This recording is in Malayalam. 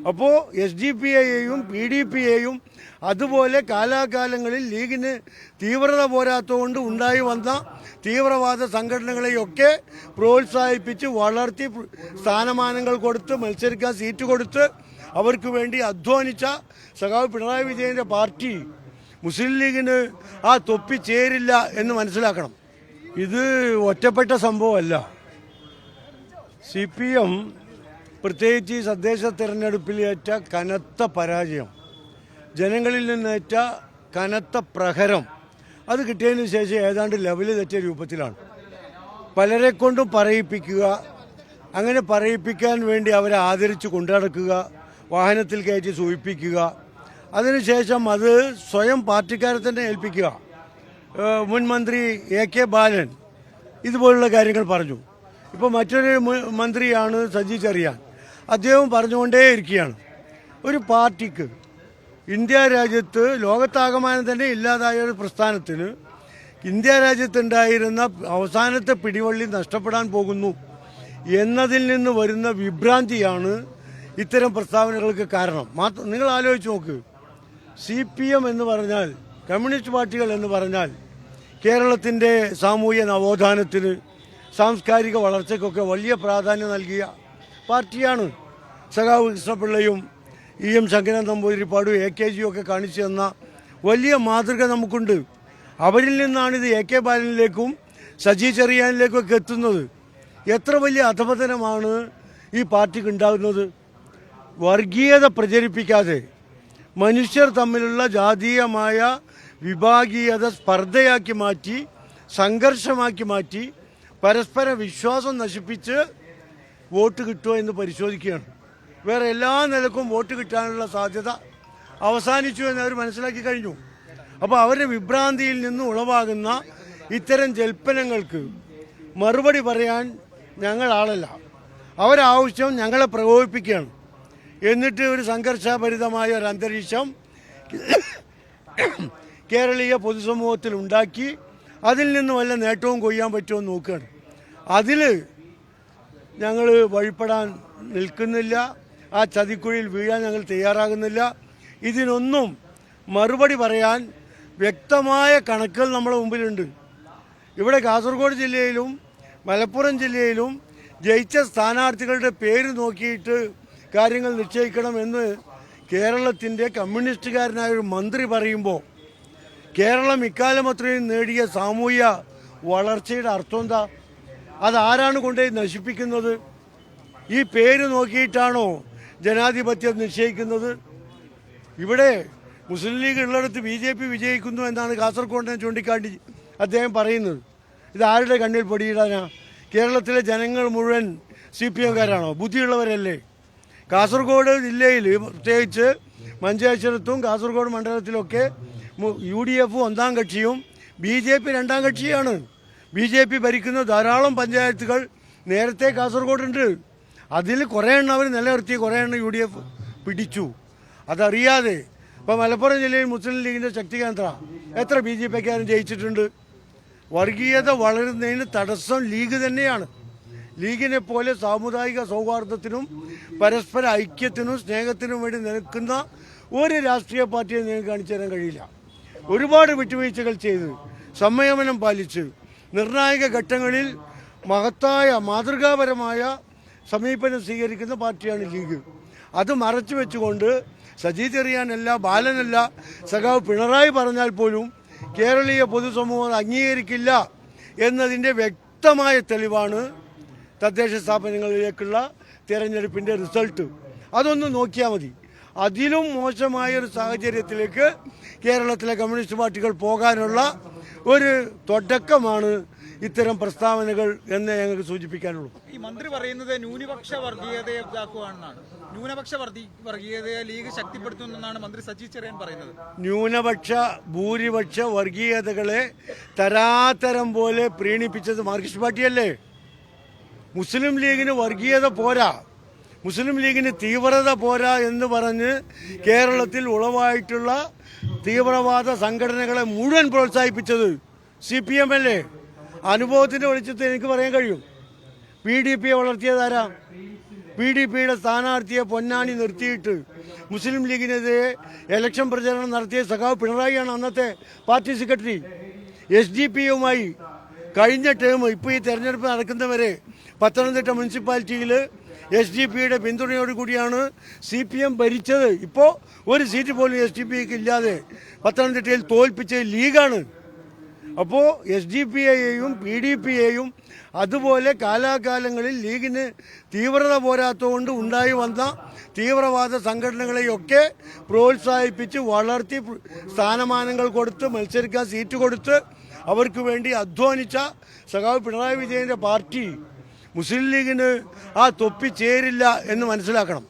അപ്പോൾ SDPIയെയും PDPയെയും അതുപോലെ കാലാകാലങ്ങളിൽ ലീഗിന് തീവ്രത പോരാത്തതുകൊണ്ട് ഉണ്ടായി വന്ന തീവ്രവാദ സംഘടനകളെയൊക്കെ പ്രോത്സാഹിപ്പിച്ച് വളർത്തി സ്ഥാനമാനങ്ങൾ കൊടുത്ത് മത്സരിക്കാൻ സീറ്റ് കൊടുത്ത് അവർക്ക് വേണ്ടി അധ്വാനിച്ച സഖാവ് പിണറായി വിജയൻ്റെ പാർട്ടി മുസ്ലിം ലീഗിന് ആ തൊപ്പി ചേരില്ല എന്ന് മനസ്സിലാക്കണം. ഇത് ഒറ്റപ്പെട്ട സംഭവമല്ല. CPM പ്രത്യേകിച്ച് ഈ തദ്ദേശ തെരഞ്ഞെടുപ്പിലേറ്റ കനത്ത പരാജയം, ജനങ്ങളിൽ നിന്നേറ്റ കനത്ത പ്രഹരം, അത് കിട്ടിയതിന് ശേഷം ഏതാണ്ട് ലെവല് തെറ്റിയ രൂപത്തിലാണ്. പലരെ കൊണ്ടും പറയിപ്പിക്കുക, അങ്ങനെ പറയിപ്പിക്കാൻ വേണ്ടി അവരെ ആദരിച്ച് കൊണ്ടുനടക്കുക, വാഹനത്തിൽ കയറ്റി സൂചിപ്പിക്കുക, അതിനുശേഷം അത് സ്വയം പാർട്ടിക്കാരെ തന്നെ ഏൽപ്പിക്കുക. മുൻ മന്ത്രി AK ബാലൻ ഇതുപോലുള്ള കാര്യങ്ങൾ പറഞ്ഞു. ഇപ്പോൾ മറ്റൊരു മന്ത്രിയാണ് സജി ചെറിയാൻ, അദ്ദേഹം പറഞ്ഞുകൊണ്ടേയിരിക്കുകയാണ് ഒരു പാർട്ടിക്ക് ഇന്ത്യ രാജ്യത്ത് ലോകത്താകമാനം തന്നെ ഇല്ലാതായ ഒരു പ്രസ്ഥാനത്തിന് ഇന്ത്യ രാജ്യത്തുണ്ടായിരുന്ന അവസാനത്തെ പിടിവള്ളി നഷ്ടപ്പെടാൻ പോകുന്നു എന്നതിൽ നിന്ന് വരുന്ന വിഭ്രാന്തിയാണ് ഇത്തരം പ്രസ്താവനകൾക്ക് കാരണം. നിങ്ങൾ ആലോചിച്ച് നോക്ക്, CPM എന്ന് പറഞ്ഞാൽ, കമ്മ്യൂണിസ്റ്റ് പാർട്ടികൾ എന്ന് പറഞ്ഞാൽ കേരളത്തിൻ്റെ സാമൂഹ്യ നവോത്ഥാനത്തിന് സാംസ്കാരിക വളർച്ചയ്ക്കൊക്കെ വലിയ പ്രാധാന്യം നൽകിയ പാർട്ടിയാണ്. സഖാവ് കൃഷ്ണപിള്ളയും EM ശങ്കരൻ നമ്പൂതിരിപ്പാടും AKG ഒക്കെ കാണിച്ചു തന്ന വലിയ മാതൃക നമുക്കുണ്ട്. അവരിൽ നിന്നാണിത് AK ബാലനിലേക്കും സജി ചെറിയാനിലേക്കും ഒക്കെ എത്തുന്നത്. എത്ര വലിയ അധപതനമാണ് ഈ പാർട്ടിക്ക് ഉണ്ടാകുന്നത്. വർഗീയത പ്രചരിപ്പിക്കാതെ മനുഷ്യർ തമ്മിലുള്ള ജാതീയമായ വിഭാഗീയത സ്പർദ്ധയാക്കി മാറ്റി, സംഘർഷമാക്കി മാറ്റി, പരസ്പര വിശ്വാസം നശിപ്പിച്ച് വോട്ട് കിട്ടുമോ എന്ന് പരിശോധിക്കുകയാണ്. വേറെ എല്ലാ നിലക്കും വോട്ട് കിട്ടാനുള്ള സാധ്യത അവസാനിച്ചു എന്ന് അവർ മനസ്സിലാക്കി കഴിഞ്ഞു. അപ്പോൾ അവരുടെ വിഭ്രാന്തിയിൽ നിന്ന് ഉളവാകുന്ന ഇത്തരം ജൽപ്പനങ്ങൾക്ക് മറുപടി പറയാൻ ഞങ്ങൾ ആളല്ല. അവരാവശ്യം ഞങ്ങളെ പ്രകോപിപ്പിക്കുകയാണ്. എന്നിട്ട് ഒരു സംഘർഷഭരിതമായ ഒരു അന്തരീക്ഷം കേരളീയ പൊതുസമൂഹത്തിൽ ഉണ്ടാക്കി അതിൽ നിന്ന് വല്ല നേട്ടവും കൊയ്യാൻ പറ്റുമോ നോക്കുകയാണ്. അതിൽ ഞങ്ങൾ വഴിപ്പെടാൻ നിൽക്കുന്നില്ല. ആ ചതിക്കുഴിയിൽ വീഴാൻ ഞങ്ങൾ തയ്യാറാകുന്നില്ല. ഇതിനൊന്നും മറുപടി പറയാൻ വ്യക്തമായ കണക്കുകൾ നമ്മുടെ മുമ്പിലുണ്ട്. ഇവിടെ കാസർഗോഡ് ജില്ലയിലും മലപ്പുറം ജില്ലയിലും ജയിച്ച സ്ഥാനാർത്ഥികളുടെ പേര് നോക്കിയിട്ട് കാര്യങ്ങൾ നിശ്ചയിക്കണമെന്ന് കേരളത്തിൻ്റെ കമ്മ്യൂണിസ്റ്റുകാരനായ ഒരു മന്ത്രി പറയുമ്പോൾ കേരളം ഇക്കാലം അത്രയും നേടിയ സാമൂഹ്യ വളർച്ചയുടെ അർത്ഥം എന്താ? അതാരാണ് കൊണ്ടുപോയി നശിപ്പിക്കുന്നത്? ഈ പേര് നോക്കിയിട്ടാണോ ജനാധിപത്യം നിശ്ചയിക്കുന്നത്? ഇവിടെ മുസ്ലിം ലീഗ് ഉള്ളിടത്ത് BJP വിജയിക്കുന്നു എന്നാണ് കാസർഗോഡിനെ ചൂണ്ടിക്കാട്ടി അദ്ദേഹം പറയുന്നത്. ഇത് ആരുടെ കണ്ണിൽ പൊടിയിടാനാ? കേരളത്തിലെ ജനങ്ങൾ മുഴുവൻ CPMകാരാണോ? ബുദ്ധിയുള്ളവരല്ലേ? കാസർഗോഡ് ജില്ലയിൽ പ്രത്യേകിച്ച് മഞ്ചേശ്വരത്തും കാസർഗോഡ് മണ്ഡലത്തിലൊക്കെ UDF ഒന്നാം കക്ഷിയും BJP രണ്ടാം കക്ഷിയാണ്. BJP ഭരിക്കുന്ന ധാരാളം പഞ്ചായത്തുകൾ നേരത്തെ കാസർഗോഡുണ്ട്. അതിൽ കുറേ എണ്ണം അവർ നിലനിർത്തി, കുറേ എണ്ണം UDF പിടിച്ചു. അതറിയാതെ ഇപ്പോൾ മലപ്പുറം ജില്ലയിൽ മുസ്ലിം ലീഗിൻ്റെ ശക്തി കേന്ദ്രം എത്ര BJPക്കാരും ജയിച്ചിട്ടുണ്ട്. വർഗീയത വളരുന്നതിന് തടസ്സം ലീഗ് തന്നെയാണ്. ലീഗിനെ പോലെ സാമുദായിക സൗഹാർദ്ദത്തിനും പരസ്പര ഐക്യത്തിനും സ്നേഹത്തിനും വേണ്ടി നിൽക്കുന്ന ഒരു രാഷ്ട്രീയ പാർട്ടിയെ നിങ്ങൾക്ക് കാണിച്ചു തരാൻ കഴിയില്ല. ഒരുപാട് വിട്ടുവീഴ്ചകൾ ചെയ്ത് സംയമനം പാലിച്ച് നിർണായക ഘട്ടങ്ങളിൽ മഹത്തായ മാതൃകാപരമായ സമീപനം സ്വീകരിക്കുന്ന പാർട്ടിയാണ് ലീഗ്. അത് മറച്ചു വെച്ചുകൊണ്ട് സജി ചെറിയാനല്ല, ബാലനല്ല, സഖാവ് പിണറായി പറഞ്ഞാൽ പോലും കേരളീയ പൊതുസമൂഹം അംഗീകരിക്കില്ല എന്നതിൻ്റെ വ്യക്തമായ തെളിവാണ് തദ്ദേശ സ്ഥാപനങ്ങളിലേക്കുള്ള തിരഞ്ഞെടുപ്പിൻ്റെ റിസൾട്ട്. അതൊന്ന് നോക്കിയാൽ മതി. അതിലും മോശമായൊരു സാഹചര്യത്തിലേക്ക് കേരളത്തിലെ കമ്മ്യൂണിസ്റ്റ് പാർട്ടികൾ പോകാനുള്ള ഒരു തുടക്കമാണ് ഇത്തരം പ്രസ്താവനകൾ എന്ന് ഞങ്ങൾക്ക് സൂചിപ്പിക്കാനുള്ളൂ. ഈ മന്ത്രി പറയുന്നത് ന്യൂനപക്ഷ വർഗീയതയെ ഇതാക്കുകയാണെന്നാണ്. ന്യൂനപക്ഷ വർഗീയതയെ ലീഗ് ശക്തിപ്പെടുത്തുമെന്നാണ് മന്ത്രി സജി ചെറിയാൻ പറയുന്നത്. ന്യൂനപക്ഷ ഭൂരിപക്ഷ വർഗീയതകളെ തരാതരം പോലെ പ്രീണിപ്പിച്ചത് മാർക്സിസ്റ്റ് പാർട്ടിയല്ലേ? മുസ്ലിം ലീഗിന് വർഗീയത പോരാ, മുസ്ലിം ലീഗിന് തീവ്രത പോരാ എന്ന് പറഞ്ഞ് കേരളത്തിൽ ഉളവായിട്ടുള്ള തീവ്രവാദ സംഘടനകളെ മുഴുവൻ പ്രോത്സാഹിപ്പിച്ചത് CPM അല്ലേ? അനുഭവത്തിൻ്റെ വെളിച്ചത്തിൽ എനിക്ക് പറയാൻ കഴിയും. PDPയെ വളർത്തിയതാരാ? PDPയുടെ സ്ഥാനാർത്ഥിയെ പൊന്നാനി നിർത്തിയിട്ട് മുസ്ലിം ലീഗിനെതിരെ ഇലക്ഷൻ പ്രചരണം നടത്തിയ സഖാവ് പിണറായിയാണ് അന്നത്തെ പാർട്ടി സെക്രട്ടറി. SDPയുമായി കഴിഞ്ഞ ടേം ഇപ്പോൾ ഈ തെരഞ്ഞെടുപ്പ് നടക്കുന്നവരെ പത്തനംതിട്ട മുനിസിപ്പാലിറ്റിയിൽ SDPയുടെ പിന്തുണയോടുകൂടിയാണ് CPM ഭരിച്ചത്. ഇപ്പോൾ ഒരു സീറ്റ് പോലും SDPക്ക് ഇല്ലാതെ പത്തനംതിട്ടയിൽ തോൽപ്പിച്ച ലീഗാണ്. അപ്പോൾ SDPയെയും PDPയെയും അതുപോലെ കാലാകാലങ്ങളിൽ ലീഗിന് തീവ്രത പോരാത്തതുകൊണ്ട് ഉണ്ടായി വന്ന തീവ്രവാദ സംഘടനകളെയൊക്കെ പ്രോത്സാഹിപ്പിച്ച് വളർത്തി സ്ഥാനമാനങ്ങൾ കൊടുത്ത് മത്സരിക്കാൻ സീറ്റ് കൊടുത്ത് അവർക്ക് വേണ്ടി അധ്വാനിച്ച സഖാവ് പിണറായി വിജയൻ്റെ പാർട്ടി മുസ്ലിം ലീഗിന് ആ തൊപ്പി ചേരില്ല എന്ന് മനസ്സിലാക്കണം.